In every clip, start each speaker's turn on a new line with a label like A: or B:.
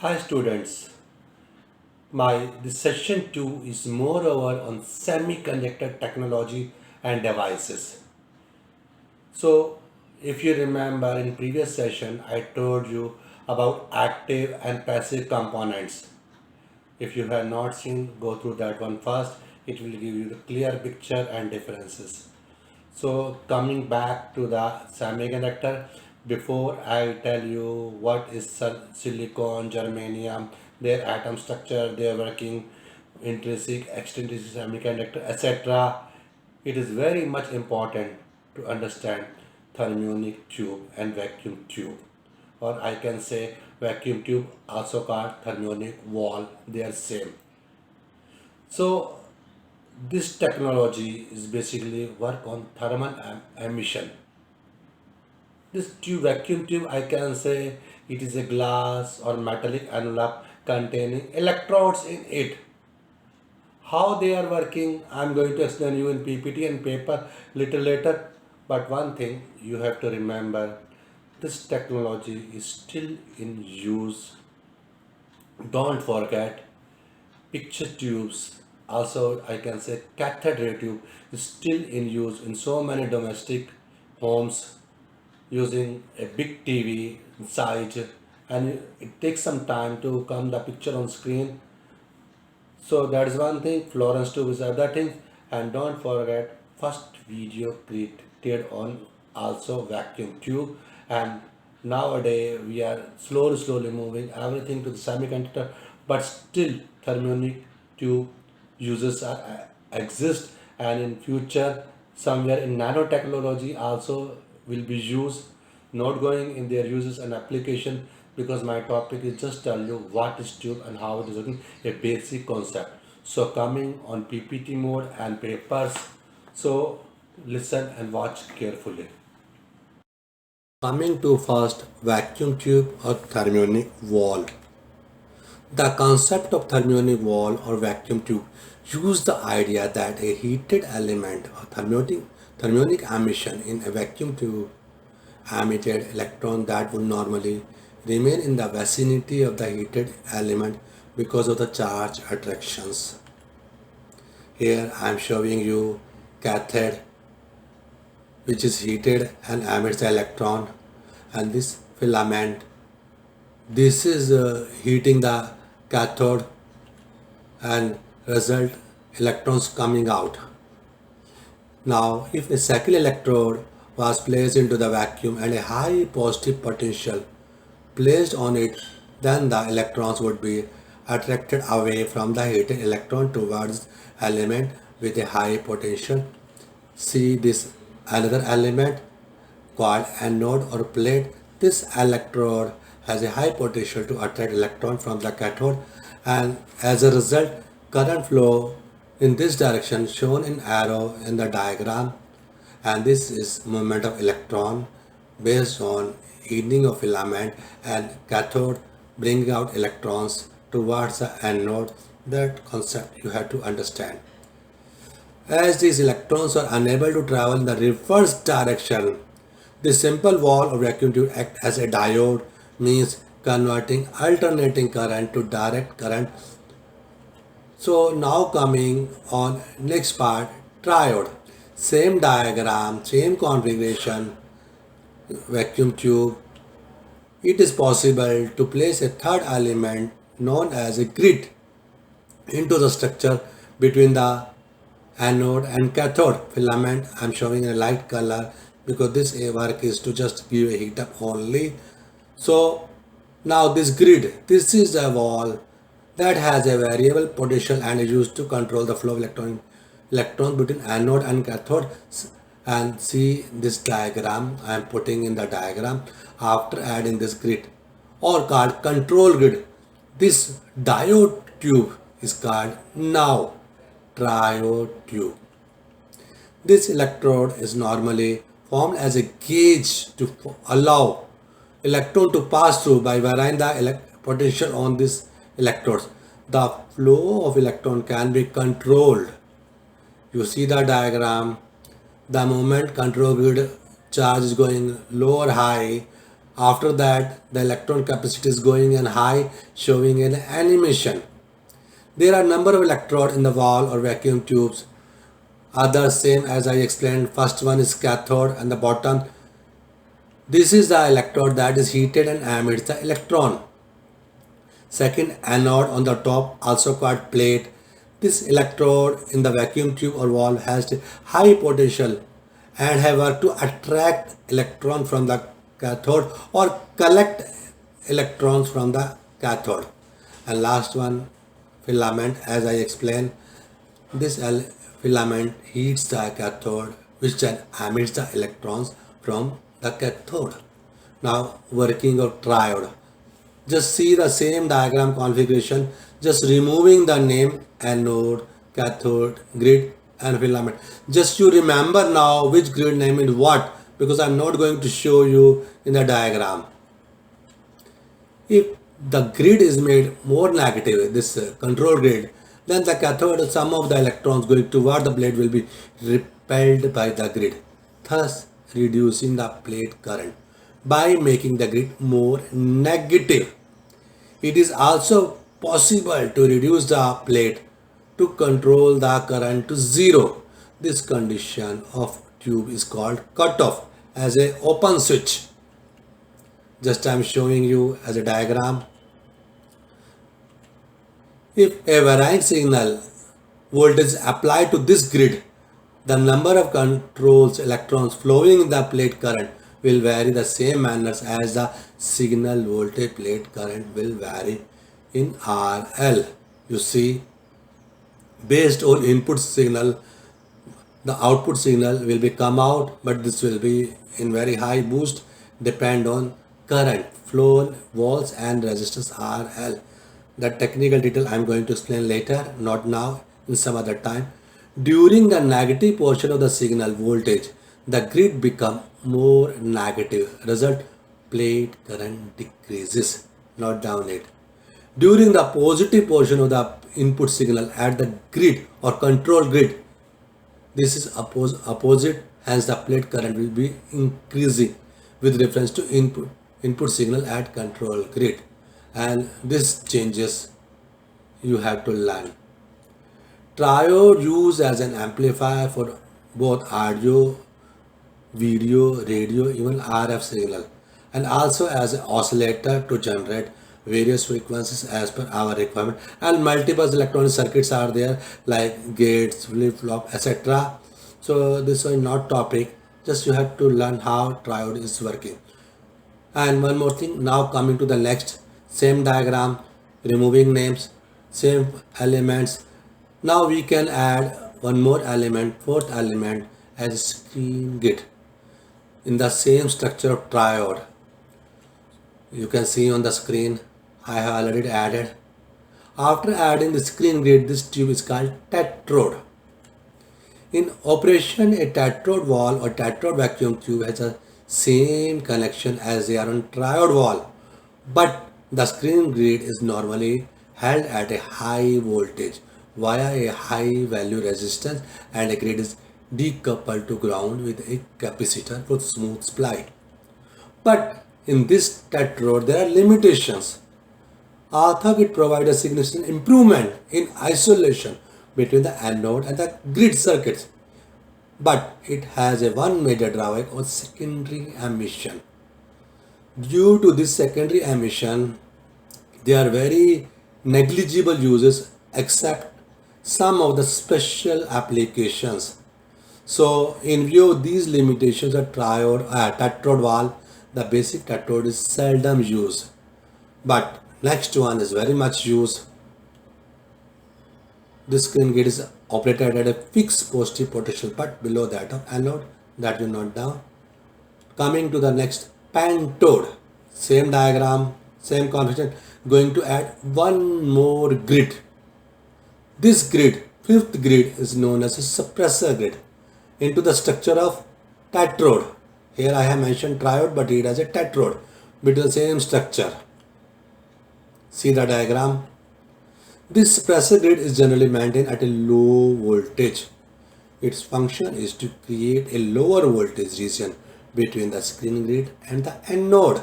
A: Hi students, my this session 2 is moreover on semiconductor technology and devices. So if you remember in previous session I told you about active and passive components. If you have not seen, go through that one first. It will give you the clear picture and differences. So coming back to the semiconductor, before I tell you what is silicon, germanium, their atom structure, their working, intrinsic, extrinsic semiconductor, etc., it is very much important to understand thermionic tube and vacuum tube, or I can say vacuum tube, also called thermionic wall. They are same. So this technology is basically work on thermal emission. This tube, vacuum tube, I can say it is a glass or metallic envelope containing electrodes in it. How they are working, I'm going to explain you in PPT and paper little later. But one thing you have to remember, this technology is still in use. Don't forget, picture tubes, also I can say cathode ray tube, is still in use in so many domestic homes using a big TV inside, and it takes some time to come the picture on screen. So that is one thing. Florence tube is other thing, and don't forget first video created on also vacuum tube. And nowadays we are slowly moving everything to the semiconductor, but still thermionic tube uses exist, and in future somewhere in nanotechnology also will be used. Not going in their uses and application, because my topic is just tell you what is tube and how it is working, a basic concept. So coming on PPT mode and papers, so listen and watch carefully. Coming to first vacuum tube or thermionic wall. The concept of thermionic wall or vacuum tube use the idea that a heated element or thermionic emission in a vacuum tube emitted electron that would normally remain in the vicinity of the heated element because of the charge attractions. Here I am showing you cathode, which is heated and emits the electron, and this filament, this is heating the cathode and result electrons coming out. Now, if a second electrode was placed into the vacuum and a high positive potential placed on it, then the electrons would be attracted away from the heated electron towards element with a high potential. See this another element called anode or plate. This electrode has a high potential to attract electron from the cathode, and as a result current flow in this direction shown in arrow in the diagram, and this is movement of electron based on heating of filament and cathode bringing out electrons towards the anode. That concept you have to understand. As these electrons are unable to travel in the reverse direction, the simple wall or vacuum tube acts as a diode, means converting alternating current to direct current. So now coming on next part, triode. Same diagram, same configuration, vacuum tube. It is possible to place a third element known as a grid into the structure between the anode and cathode filament. I'm showing a light color because this work is to just give a heat up only. So now this grid, this is a wall that has a variable potential and is used to control the flow of electrons between anode and cathode. And see this diagram, I am putting in the diagram after adding this grid, or called control grid. This diode tube is called now triode tube. This electrode is normally formed as a gauge to allow electron to pass through by varying the potential on these electrodes. The flow of electron can be controlled. You see the diagram. The moment control grid charge is going low or high, After that, the electron capacity is going in high, showing an animation. There are number of electrodes in the wall or vacuum tubes. Others same as I explained. First one is cathode and the bottom. This is the electrode that is heated and emits the electron. Second, anode on the top, also called plate. This electrode in the vacuum tube or valve has high potential and have work to attract electron from the cathode or collect electrons from the cathode. And last one, filament. As I explained, this filament heats the cathode, which then emits the electrons from the cathode. Now, working of triode. Just see the same diagram configuration, just removing the name anode, cathode, grid and filament. Just you remember now which grid name is what, because I'm not going to show you in the diagram. If the grid is made more negative, this control grid, then the cathode, some of the electrons going toward the plate will be repelled by the grid, thus reducing the plate current by making the grid more negative. It is also possible to reduce the plate to control the current to zero. This condition of tube is called cutoff as a open switch. Just I am showing you as a diagram. If a varying signal voltage is applied to this grid, the number of controls electrons flowing in the plate current will vary the same manner as the signal voltage plate current will vary in RL. You see, based on input signal, the output signal will be come out, but this will be in very high boost, depend on current flow, volts and resistance RL. The technical detail I am going to explain later, not now, in some other time. During the negative portion of the signal voltage, the grid become more negative. Result, plate current decreases. Note down it. During the positive portion of the input signal at the grid or control grid, this is opposite, hence the plate current will be increasing with reference to input signal at control grid. And this changes you have to learn. Triode used as an amplifier for both audio, video, radio, even RF signal, and also as an oscillator to generate various frequencies as per our requirement. And multiple electronic circuits are there like gates, flip-flop, etc. So this is not topic, just you have to learn how triode is working. And one more thing, now coming to the next, same diagram, removing names, same elements. Now we can add one more element, fourth element, as screen grid in the same structure of triode. You can see on the screen, I have already added. After adding the screen grid, this tube is called tetrode. In operation, a tetrode valve or tetrode vacuum tube has the same connection as they are on triode valve, but the screen grid is normally held at a high voltage via a high value resistance, and a grid is decoupled to ground with a capacitor for smooth supply. But in this tetrode there are limitations. Although it provides a significant improvement in isolation between the anode and the grid circuits, but it has a one major drawback of secondary emission. Due to this secondary emission, there are very negligible uses except some of the special applications. So in view of these limitations of tetrode valve, the basic tetrode is seldom used. But next one is very much used. This screen grid is operated at a fixed positive potential but below that of anode, that you note down. Coming to the next, pentode. Same diagram, same configuration, going to add one more grid. This grid, fifth grid, is known as a suppressor grid into the structure of tetrode. Here I have mentioned triode, but it has a tetrode with the same structure. See the diagram. This suppressor grid is generally maintained at a low voltage. Its function is to create a lower voltage region between the screen grid and the anode.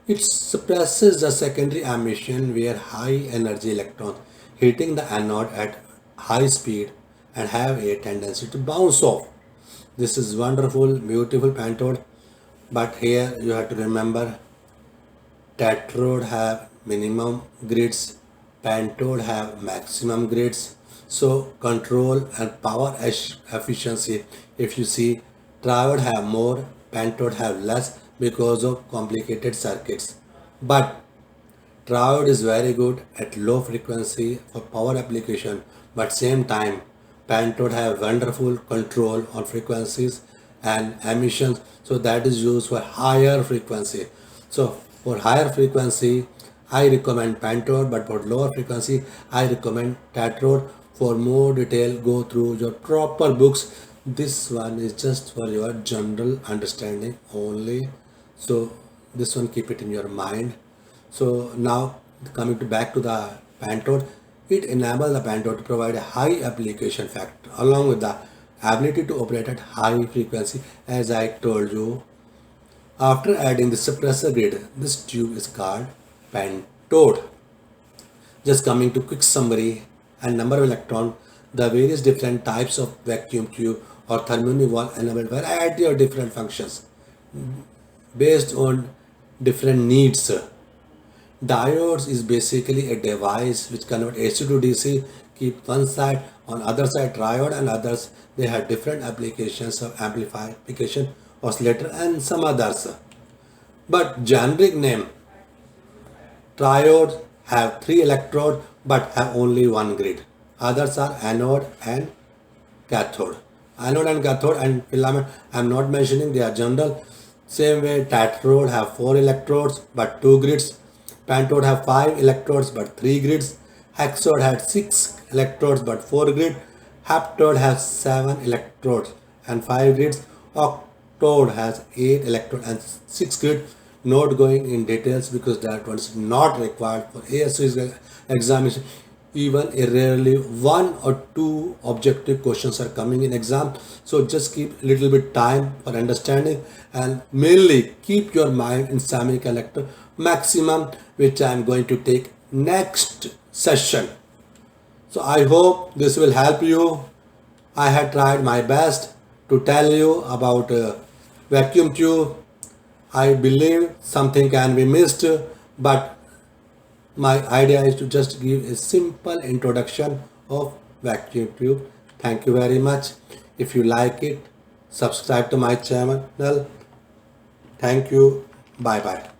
A: It suppresses the secondary emission where high energy electrons hitting the anode at high speed and have a tendency to bounce off. This is wonderful, beautiful pentode, but here you have to remember tetrode have minimum grids, pentode have maximum grids. So control and power efficiency, if you see, triode have more, pentode have less because of complicated circuits. But triode is very good at low frequency for power application, but same time pentode have wonderful control on frequencies and emissions, so that is used for higher frequency. So for higher frequency I recommend pentode, but for lower frequency I recommend tetrode. For more detail go through your proper books. This one is just for your general understanding only, so this one keep it in your mind. So now coming to back to the pentode, it enables the pentode to provide a high application factor along with the ability to operate at high frequency, as I told you. After adding the suppressor grid, this tube is called pentode. Just coming to quick summary and number of electron, the various different types of vacuum tube or thermonic valve enable variety of different functions based on different needs. Diodes is basically a device which convert AC to DC, keep one side, on other side triode and others. They have different applications of amplification, oscillator and some others. But generic name, triodes have 3 electrodes but have only one grid. Others are anode and cathode. Anode and cathode and filament I am not mentioning, they are general. Same way tetrode have 4 electrodes but 2 grids. Pentode have 5 electrodes but 3 grids. Hexode had 6 electrodes but 4 grids. Heptode has 7 electrodes and 5 grids. Octode has 8 electrodes and 6 grids. Not going in details because that one is not required for ASU examination. Even rarely 1 or 2 objective questions are coming in exam, so just keep a little bit time for understanding and mainly keep your mind in semiconductor maximum, which I am going to take next session. So I hope this will help you. I had tried my best to tell you about vacuum tube. I believe something can be missed, but my idea is to just give a simple introduction of vacuum tube. Thank you very much. If you like it, subscribe to my channel. Thank you. Bye bye.